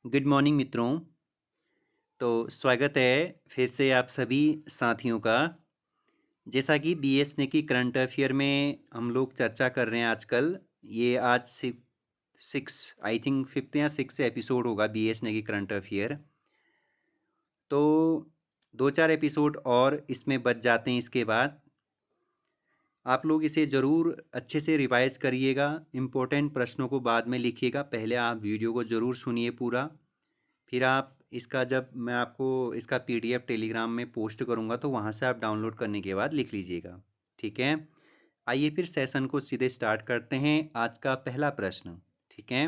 Good morning मित्रों। तो स्वागत है फिर से आप सभी साथियों का। जैसा कि बीएसने की करंट अफेयर में हम लोग चर्चा कर रहे हैं आजकल। ये आज सिक्स आई थिंक फिफ्थ या सिक्स एपिसोड होगा बीएसने की करंट अफेयर। तो दो चार एपिसोड और इसमें बच जाते हैं। इसके बाद आप लोग इसे ज़रूर अच्छे से रिवाइज करिएगा। इम्पोर्टेंट प्रश्नों को बाद में लिखिएगा, पहले आप वीडियो को ज़रूर सुनिए पूरा। फिर आप इसका जब मैं आपको इसका पीडीएफ टेलीग्राम में पोस्ट करूंगा तो वहां से आप डाउनलोड करने के बाद लिख लीजिएगा। ठीक है, आइए फिर सेशन को सीधे स्टार्ट करते हैं। आज का पहला प्रश्न, ठीक है।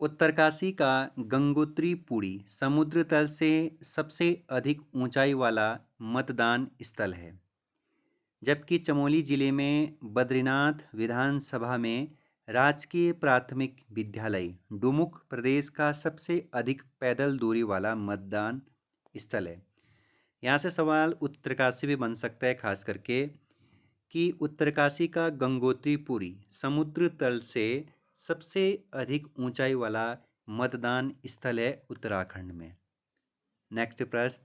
उत्तरकाशी का गंगोत्री पुरी समुद्र तल से सबसे अधिक ऊंचाई वाला मतदान स्थल है, जबकि चमोली जिले में बद्रीनाथ विधानसभा में राजकीय प्राथमिक विद्यालय डुमुक प्रदेश का सबसे अधिक पैदल दूरी वाला मतदान स्थल है। यहाँ से सवाल उत्तरकाशी में बन सकता है, खास करके कि उत्तरकाशी का गंगोत्रीपुरी समुद्र तल से सबसे अधिक ऊंचाई वाला मतदान स्थल है उत्तराखंड में। नेक्स्ट प्रश्न,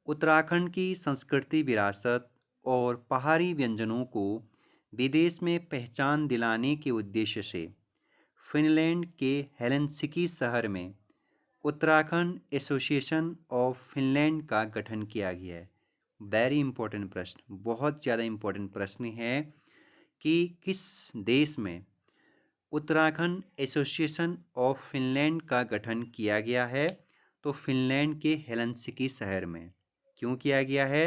उत्तराखंड की संस्कृति विरासत और पहाड़ी व्यंजनों को विदेश में पहचान दिलाने के उद्देश्य से फिनलैंड के हेलसिंकी शहर में उत्तराखंड एसोसिएशन ऑफ फिनलैंड का गठन किया गया है। वेरी इंपॉर्टेंट प्रश्न, बहुत ज़्यादा इंपॉर्टेंट प्रश्न है कि किस देश में उत्तराखंड एसोसिएशन ऑफ फिनलैंड का गठन किया गया है। तो फिनलैंड के हेलसिंकी शहर में। क्यों किया गया है?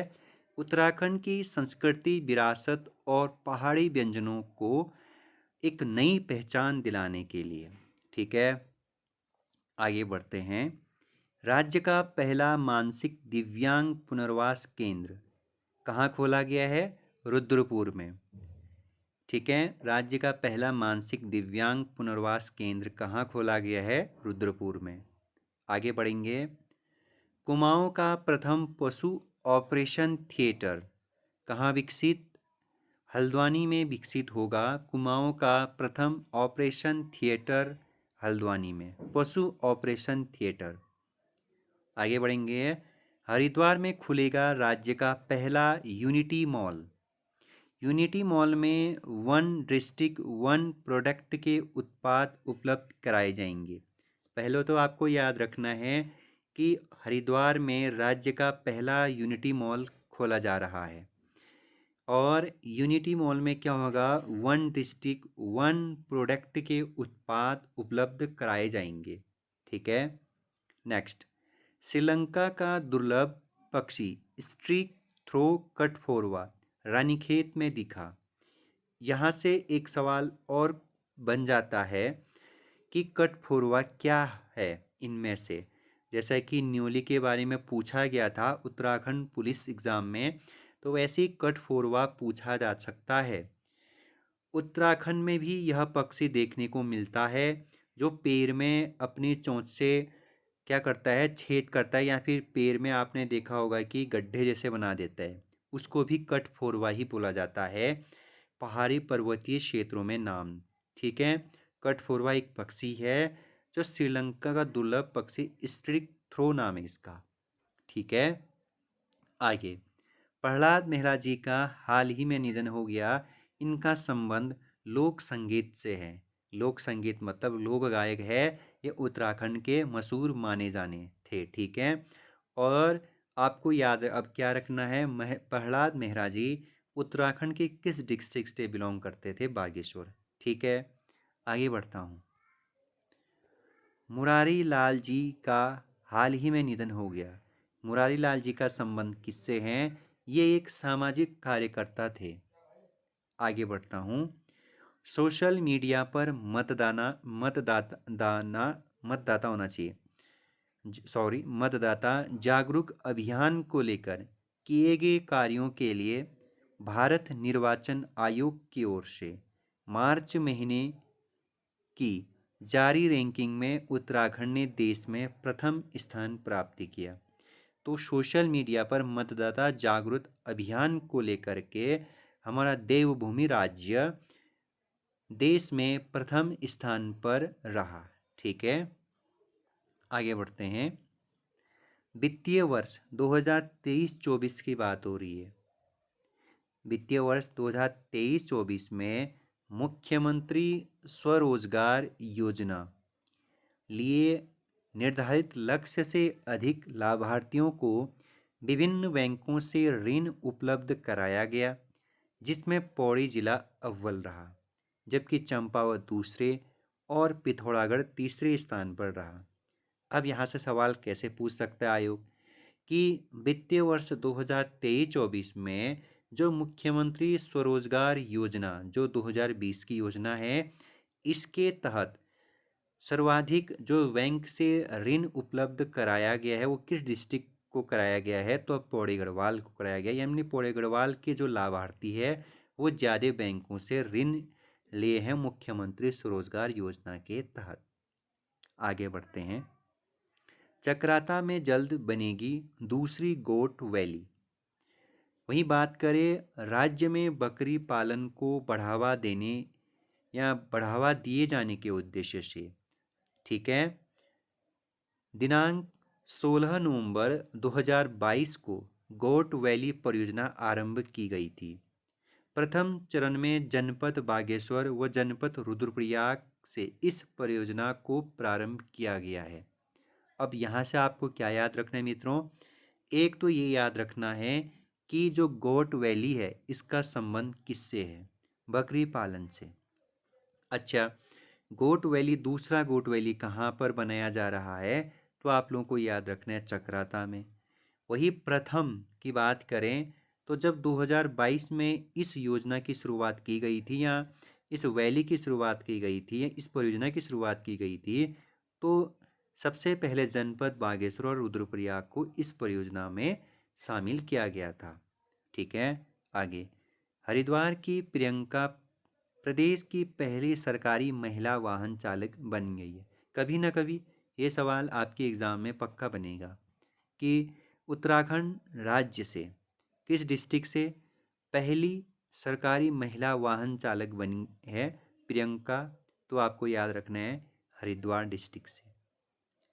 उत्तराखंड की संस्कृति विरासत और पहाड़ी व्यंजनों को एक नई पहचान दिलाने के लिए। ठीक है, आगे बढ़ते हैं। राज्य का पहला मानसिक दिव्यांग पुनर्वास केंद्र कहाँ खोला गया है? रुद्रपुर में। ठीक है, राज्य का पहला मानसिक दिव्यांग पुनर्वास केंद्र कहाँ खोला गया है? रुद्रपुर में। आगे बढ़ेंगे। कुमाऊं का प्रथम पशु ऑपरेशन थिएटर कहाँ विकसित? हल्द्वानी में विकसित होगा कुमाऊं का प्रथम ऑपरेशन थिएटर, हल्द्वानी में पशु ऑपरेशन थिएटर। आगे बढ़ेंगे। हरिद्वार में खुलेगा राज्य का पहला यूनिटी मॉल। यूनिटी मॉल में वन डिस्ट्रिक्ट वन प्रोडक्ट के उत्पाद उपलब्ध कराए जाएंगे। पहले तो आपको याद रखना है कि हरिद्वार में राज्य का पहला यूनिटी मॉल खोला जा रहा है, और यूनिटी मॉल में क्या होगा? वन डिस्ट्रिक्ट वन प्रोडक्ट के उत्पाद उपलब्ध कराए जाएंगे। ठीक है, नेक्स्ट। श्रीलंका का दुर्लभ पक्षी स्ट्रीक थ्रो कटफोरवा रानीखेत में दिखा। यहाँ से एक सवाल और बन जाता है कि कटफोरवा क्या है इनमें से। जैसा कि न्योली के बारे में पूछा गया था उत्तराखंड पुलिस एग्जाम में, तो वैसे ही कटफोरवा पूछा जा सकता है। उत्तराखंड में भी यह पक्षी देखने को मिलता है, जो पेड़ में अपनी चोंच से क्या करता है? छेद करता है, या फिर पेड़ में आपने देखा होगा कि गड्ढे जैसे बना देता है, उसको भी कटफोरवा ही बोला जाता है पहाड़ी पर्वतीय क्षेत्रों में नाम। ठीक है, कटफोरवा एक पक्षी है जो श्रीलंका का दुर्लभ पक्षी स्ट्रिक थ्रो नाम है इसका। ठीक है, आगे। प्रहलाद मेहरा जी का हाल ही में निधन हो गया। इनका संबंध लोक संगीत से है। लोक संगीत मतलब लोक गायक है। ये उत्तराखंड के मशहूर माने जाने थे। ठीक है, और आपको याद अब क्या रखना है? प्रहलाद मेहरा जी उत्तराखंड के किस डिस्ट्रिक्ट से बिलोंग करते थे? बागेश्वर। ठीक है, आगे बढ़ता हूँ। मुरारी लाल जी का हाल ही में निधन हो गया। मुरारी लाल जी का संबंध किससे है? ये एक सामाजिक कार्यकर्ता थे। आगे बढ़ता हूँ। सोशल मीडिया पर मतदाता होना चाहिए, सॉरी, मतदाता जागरूक अभियान को लेकर किए गए कार्यों के लिए भारत निर्वाचन आयोग की ओर से मार्च महीने की जारी रैंकिंग में उत्तराखंड ने देश में प्रथम स्थान प्राप्त किया। तो सोशल मीडिया पर मतदाता जागरूक अभियान को लेकर के हमारा देवभूमि राज्य देश में प्रथम स्थान पर रहा। ठीक है, आगे बढ़ते हैं। वित्तीय वर्ष 2023-24 की बात हो रही है। वित्तीय वर्ष 2023-24 में मुख्यमंत्री स्वरोजगार योजना लिए निर्धारित लक्ष्य से अधिक लाभार्थियों को विभिन्न बैंकों से ऋण उपलब्ध कराया गया, जिसमें पौड़ी जिला अव्वल रहा, जबकि चंपावत दूसरे और पिथौरागढ़ तीसरे स्थान पर रहा। अब यहाँ से सवाल कैसे पूछ सकता है आयोग कि वित्तीय वर्ष 2023-24 में जो मुख्यमंत्री स्वरोजगार योजना जो 2020 की योजना है, इसके तहत सर्वाधिक जो बैंक से ऋण उपलब्ध कराया गया है वो किस डिस्ट्रिक्ट को कराया गया है, तो अब पौड़ी गढ़वाल को कराया गया। यानी पौड़ी गढ़वाल के जो लाभार्थी है वो ज़्यादा बैंकों से ऋण लिए हैं मुख्यमंत्री स्वरोजगार योजना के तहत। आगे बढ़ते हैं। चक्राता में जल्द बनेगी दूसरी गोट वैली। वहीं बात करें राज्य में बकरी पालन को बढ़ावा देने या बढ़ावा दिए जाने के उद्देश्य से, ठीक है, दिनांक 16 नवंबर 2022 को गोट वैली परियोजना आरंभ की गई थी। प्रथम चरण में जनपद बागेश्वर व जनपद रुद्रप्रयाग से इस परियोजना को प्रारंभ किया गया है। अब यहाँ से आपको क्या याद रखना है मित्रों, एक तो ये याद रखना है कि जो गोट वैली है इसका संबंध किससे है, बकरी पालन से। अच्छा, गोट वैली, दूसरा गोट वैली कहाँ पर बनाया जा रहा है, तो आप लोगों को याद रखना है चक्राता में। वही प्रथम की बात करें तो जब 2022 में इस योजना की शुरुआत की गई थी या इस वैली की शुरुआत की गई थी, इस परियोजना की शुरुआत की गई थी, तो सबसे पहले जनपद बागेश्वर और रुद्रप्रयाग को इस परियोजना में शामिल किया गया था। ठीक है, आगे। हरिद्वार की प्रियंका प्रदेश की पहली सरकारी महिला वाहन चालक बन गई है। कभी ना कभी ये सवाल आपके एग्ज़ाम में पक्का बनेगा कि उत्तराखंड राज्य से किस डिस्ट्रिक्ट से पहली सरकारी महिला वाहन चालक बनी है प्रियंका, तो आपको याद रखना है हरिद्वार डिस्ट्रिक्ट से।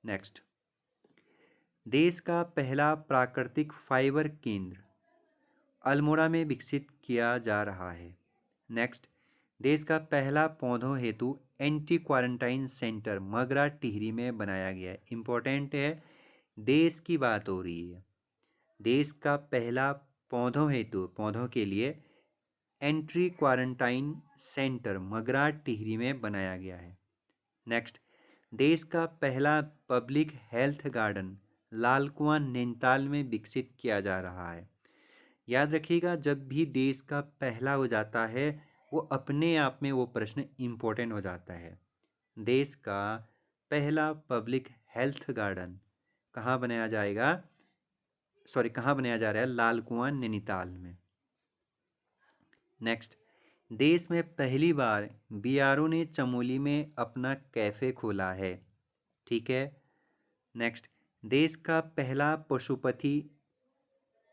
नेक्स्ट, देश का पहला प्राकृतिक फाइबर केंद्र अल्मोड़ा में विकसित किया जा रहा है। नेक्स्ट, देश का पहला पौधों हेतु anti quarantine centre Magra Tehri में बनाया गया है। इंपॉर्टेंट है, देश की बात हो रही है। देश का पहला पौधों हेतु, पौधों के लिए entry quarantine centre Magra Tehri में बनाया गया है। नेक्स्ट, देश का पहला पब्लिक हेल्थ गार्डन लाल कुआं नैनीताल में विकसित किया जा रहा है। याद रखिएगा, जब भी देश का पहला हो जाता है वो अपने आप में वो प्रश्न इम्पोर्टेंट हो जाता है। देश का पहला पब्लिक हेल्थ गार्डन कहाँ बनाया जाएगा, कहाँ बनाया जा रहा है, लाल कुआं नैनीताल में। नेक्स्ट, देश में पहली बार बीआरओ ने चमोली में अपना कैफ़े खोला है। ठीक है। नेक्स्ट, देश का पहला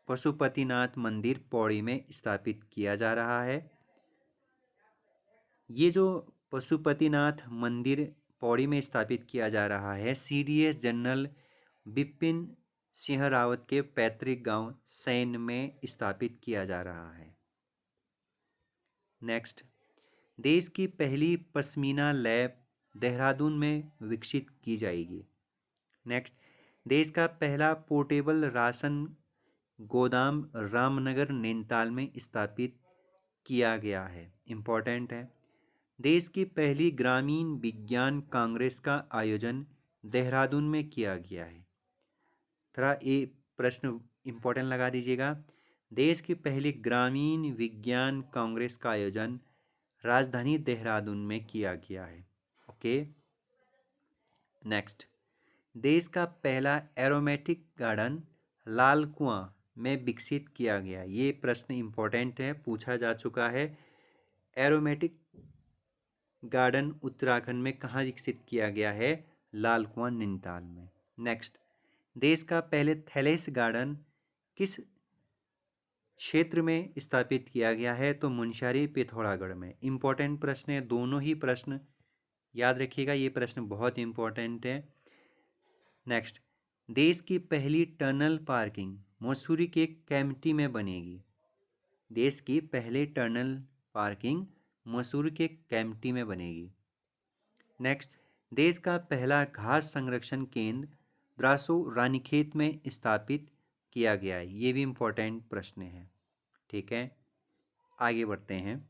पशुपतिनाथ मंदिर पौड़ी में स्थापित किया जा रहा है। ये जो पशुपतिनाथ मंदिर पौड़ी में स्थापित किया जा रहा है, सीडीएस जनरल बिपिन सिंह रावत के पैतृक गांव सैन में स्थापित किया जा रहा है। नेक्स्ट, देश की पहली पश्मीना लैब देहरादून में विकसित की जाएगी। नेक्स्ट, देश का पहला पोर्टेबल राशन गोदाम रामनगर नैनीताल में स्थापित किया गया है। इम्पॉर्टेंट है, देश की पहली ग्रामीण विज्ञान कांग्रेस का आयोजन देहरादून में किया गया है। थोड़ा ये प्रश्न इम्पोर्टेंट लगा दीजिएगा, देश की पहली ग्रामीण विज्ञान कांग्रेस का आयोजन राजधानी देहरादून में किया गया है। ओके। नेक्स्ट, देश का पहला एरोमेटिक गार्डन लाल कुआं में विकसित किया गया। ये प्रश्न इम्पोर्टेंट है, पूछा जा चुका है। एरोमेटिक गार्डन उत्तराखंड में कहाँ विकसित किया गया है, लाल कुआं नैनीताल में। नेक्स्ट, देश का पहले थैलेस गार्डन किस क्षेत्र में स्थापित किया गया है, तो मुनस्यारी पिथौरागढ़ में। इम्पोर्टेंट प्रश्न है, दोनों ही प्रश्न याद रखिएगा, ये प्रश्न बहुत इंपॉर्टेंट है। नेक्स्ट, देश की पहली टनल पार्किंग मसूरी के कैंपटी में बनेगी। देश की पहली टनल पार्किंग मसूरी के कैंपटी में बनेगी। नेक्स्ट, देश का पहला घास संरक्षण केंद्र द्रासो रानीखेत में स्थापित किया गया है। ये भी इंपॉर्टेंट प्रश्न है। ठीक है, आगे बढ़ते हैं।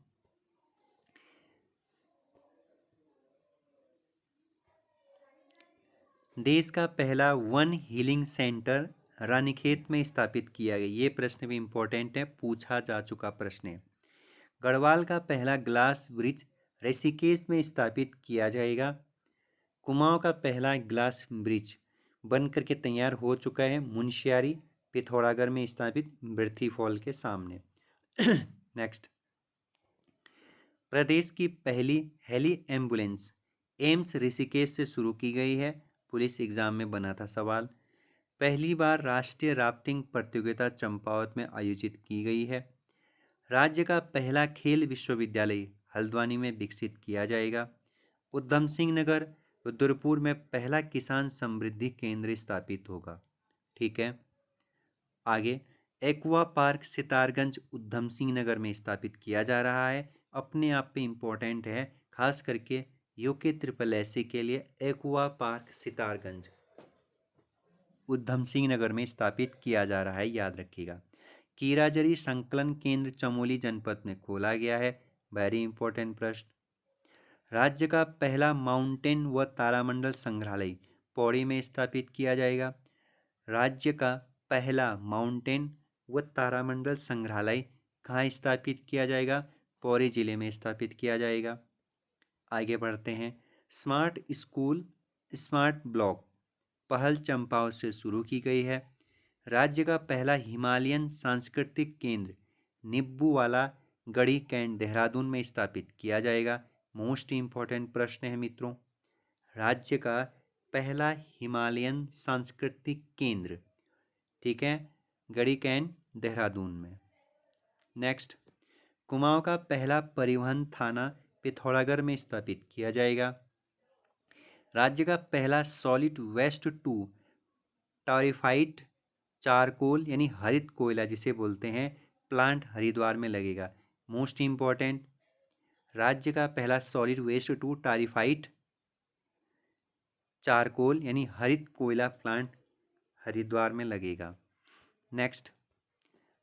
देश का पहला वन हीलिंग सेंटर रानीखेत में स्थापित किया गया। ये प्रश्न भी इंपॉर्टेंट है, पूछा जा चुका प्रश्न है। गढ़वाल का पहला ग्लास ब्रिज ऋषिकेश में स्थापित किया जाएगा। कुमाऊं का पहला ग्लास ब्रिज बन करके तैयार हो चुका है मुंशियारी पिथौरागढ़ में स्थापित बिरथी फॉल के सामने। नेक्स्ट, प्रदेश की पहली हेली एम्बुलेंस एम्स ऋषिकेश से शुरू की गई है। पुलिस एग्जाम में बना था सवाल। पहली बार राष्ट्रीय राफ्टिंग प्रतियोगिता चंपावत में आयोजित की गई है। राज्य का पहला खेल विश्वविद्यालय हल्द्वानी में विकसित किया जाएगा। उधम सिंह नगर रुद्रपुर में पहला किसान समृद्धि केंद्र स्थापित होगा। ठीक है, आगे, एक्वा पार्क सितारगंज उधम सिंह नगर में स्थापित किया जा रहा है। अपने आप पे इम्पोर्टेंट है, खास करके यूके ट्रिपल एससी के लिए। एक्वा पार्क सितारगंज उधम सिंह नगर में स्थापित किया जा रहा है, याद रखिएगा। कीराजरी संकलन केंद्र चमोली जनपद में खोला गया है। वेरी इंपॉर्टेंट प्रश्न। राज्य का पहला माउंटेन व तारामंडल संग्रहालय पौड़ी में स्थापित किया जाएगा। राज्य का पहला माउंटेन व तारामंडल संग्रहालय कहाँ स्थापित किया जाएगा? पौड़ी जिले में स्थापित किया जाएगा। आगे बढ़ते हैं। स्मार्ट स्कूल स्मार्ट ब्लॉक पहल चंपावत से शुरू की गई है। राज्य का पहला हिमालयन सांस्कृतिक केंद्र निब्बूवाला गढ़ी कैंट देहरादून में स्थापित किया जाएगा। मोस्ट इंपॉर्टेंट प्रश्न है मित्रों। राज्य का पहला हिमालयन सांस्कृतिक केंद्र, ठीक है, गढ़ी कैंट देहरादून में। नेक्स्ट, कुमाऊं का पहला परिवहन थाना पिथौरागढ़ में स्थापित किया जाएगा। राज्य का पहला सॉलिड वेस्ट टू टॉरिफाइड चारकोल यानी हरित कोयला जिसे बोलते हैं प्लांट हरिद्वार में लगेगा। मोस्ट इंपॉर्टेंट, राज्य का पहला सॉलिड वेस्ट टू टॉरिफाइड चारकोल यानी हरित कोयला प्लांट हरिद्वार में लगेगा। नेक्स्ट,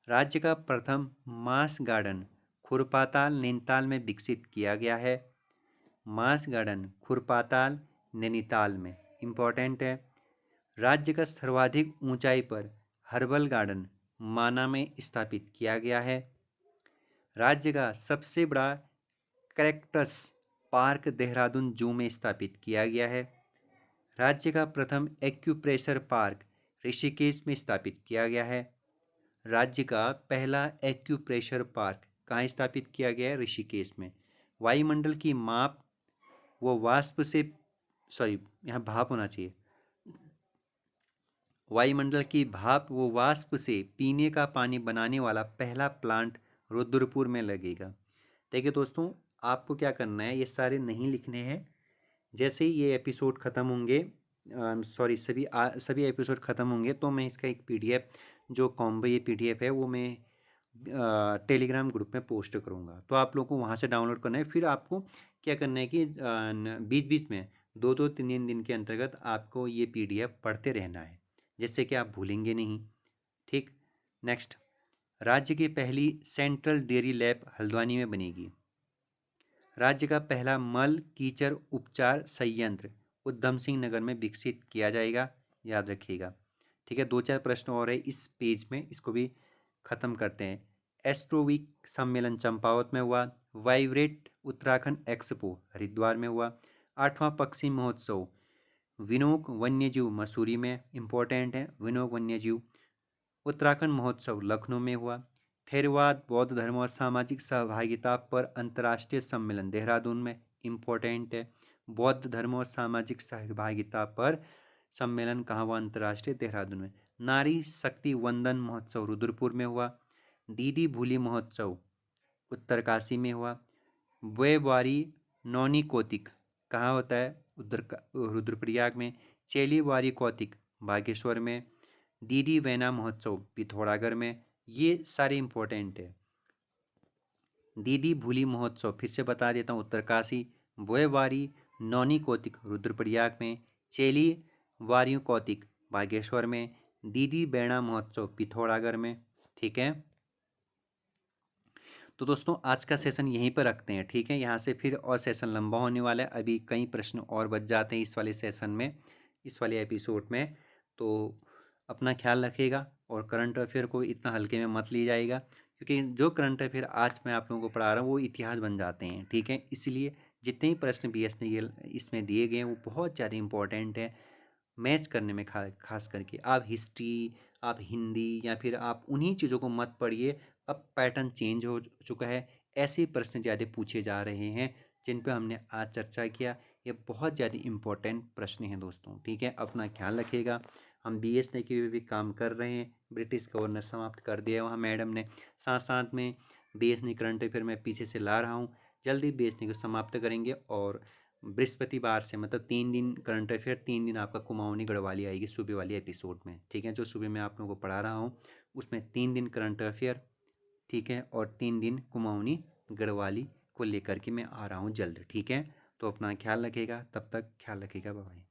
राज्य का प्रथम मास गार्डन खुरपाताल नैनीताल में विकसित किया गया है। मास गार्डन खुरपाताल नैनीताल में इंपॉर्टेंट है। राज्य का सर्वाधिक ऊंचाई पर हर्बल गार्डन माना में स्थापित किया गया है। राज्य का सबसे बड़ा कैक्टस पार्क देहरादून जू में स्थापित किया गया है। राज्य का प्रथम एक्यूप्रेशर पार्क ऋषिकेश में स्थापित किया गया है। राज्य का पहला एक्यूप्रेशर पार्क कहाँ स्थापित किया गया है? ऋषिकेश में। वायुमंडल की माप वो वाष्प से यहाँ भाप होना चाहिए। वायुमंडल की भाप व वाष्प से पीने का पानी बनाने वाला पहला प्लांट रुद्रपुर में लगेगा। देखिए दोस्तों, आपको क्या करना है, ये सारे नहीं लिखने हैं। जैसे ही ये एपिसोड ख़त्म होंगे, सभी एपिसोड ख़त्म होंगे तो मैं इसका एक पीडीएफ जो कॉम्बो ये पीडीएफ है वो मैं टेलीग्राम ग्रुप में पोस्ट करूँगा, तो आप लोगों को वहाँ से डाउनलोड करना है। फिर आपको क्या करना है कि बीच बीच में 2-2 3 दिन के अंतर्गत आपको ये पीडीएफ पढ़ते रहना है, जिससे कि आप भूलेंगे नहीं। ठीक। नेक्स्ट, राज्य की पहली सेंट्रल डेयरी लैब हल्द्वानी में बनेगी। राज्य का पहला मल कीचड़ उपचार संयंत्र उधम सिंह नगर में विकसित किया जाएगा, याद रखिएगा। ठीक है, 2-4 प्रश्न और है इस पेज में, इसको भी खत्म करते हैं। एस्ट्रोवीक सम्मेलन चंपावत में हुआ। वाइब्रेट उत्तराखंड एक्सपो हरिद्वार में हुआ। 8वां पक्षी महोत्सव विनोक वन्यजीव मसूरी में, इंपॉर्टेंट है। विनोक वन्यजीव उत्तराखंड महोत्सव लखनऊ में हुआ। थेरवाद बौद्ध धर्म और सामाजिक सहभागिता पर अंतर्राष्ट्रीय सम्मेलन देहरादून में, इंपॉर्टेंट है। बौद्ध धर्म और सामाजिक सहभागिता पर सम्मेलन कहाँ हुआ? अंतर्राष्ट्रीय देहरादून में। नारी शक्ति वंदन महोत्सव रुद्रपुर में हुआ। दीदी भूली महोत्सव उत्तरकाशी में हुआ। वेबारी नौनी कोतिक कहाँ होता है? रुद्रप्रयाग में। चेली वारी कौतिक बागेश्वर में। डीडी वैना महोत्सव पिथौरागढ़ में। ये सारे इंपॉर्टेंट है। दीदी भूली महोत्सव फिर से बता देता हूँ, उत्तरकाशी। बोएवारी नौनी कौतिक रुद्रप्रयाग में। चेली वारियों कौतिक बागेश्वर में। दीदी बैणा महोत्सव पिथौरागढ़ में। ठीक है, तो दोस्तों आज का सेशन यहीं पर रखते हैं। ठीक है, यहाँ से फिर और सेशन लंबा होने वाला है, अभी कई प्रश्न और बच जाते हैं इस वाले सेशन में, इस वाले एपिसोड में। तो अपना ख्याल रखिएगा और करंट अफेयर को इतना हल्के में मत ली जाएगा, क्योंकि जो करंट अफेयर आज मैं आप लोगों को पढ़ा रहा हूँ वो इतिहास बन जाते हैं। ठीक है, इसलिए जितने ही प्रश्न BSNL इसमें दिए गए हैं वो बहुत ज़्यादा इंपॉर्टेंट है मैच करने में। खास करके आप हिस्ट्री, आप हिंदी, या फिर आप उन्हीं चीज़ों को मत पढ़िए। अब पैटर्न चेंज हो चुका है, ऐसे प्रश्न ज़्यादा पूछे जा रहे हैं जिन पर हमने आज चर्चा किया। ये बहुत ज़्यादा इम्पोर्टेंट प्रश्न हैं दोस्तों। ठीक है, अपना ख्याल रखिएगा। हम BSNL के भी काम कर रहे हैं, ब्रिटिश गवर्नर समाप्त कर दिया वहाँ मैडम ने, साथ साथ में BSNL करंट अफेयर मैं पीछे से ला रहा हूँ। जल्दी BSNL को समाप्त करेंगे और बृहस्पतिवार से, मतलब 3 दिन करंट अफेयर, 3 दिन आपका कुमाऊनी गढ़वाली आएगी सुबह वाली एपिसोड में। ठीक है, जो सुबह मैं आप लोगों को पढ़ा रहा हूँ उसमें 3 दिन करंट अफेयर, ठीक है, और 3 दिन कुमाऊनी गढ़वाली को लेकर के मैं आ रहा हूँ जल्द। ठीक है, तो अपना ख्याल रखिएगा, तब तक ख्याल रखिएगा, बाय।